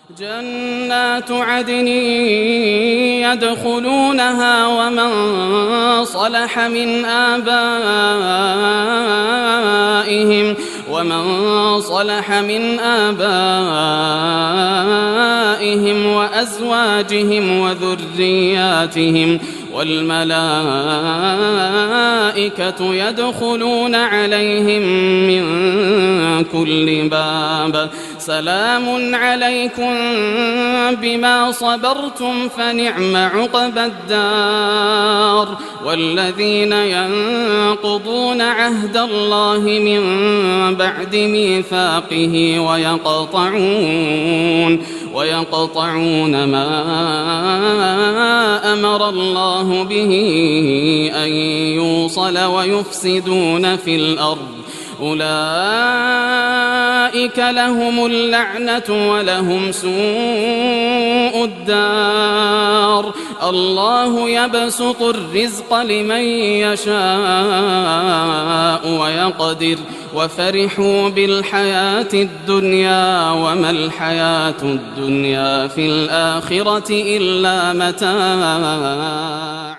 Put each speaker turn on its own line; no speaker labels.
جنات عدن يدخلونها ومن صلح من آبائهم وأزواجهم وذرياتهم والملائكة يدخلون عليهم من كل باب سلام عليكم بما صبرتم فنعم عقبى الدار. والذين ينقضون عهد الله من بعد ميثاقه ويقطعون ما أمر الله به أن يوصل ويفسدون في الأرض أولئك لهم اللعنة ولهم سوء الدار. الله يبسط الرزق لمن يشاء ويقدر وفرحوا بالحياة الدنيا وما الحياة الدنيا في الآخرة إلا متاع.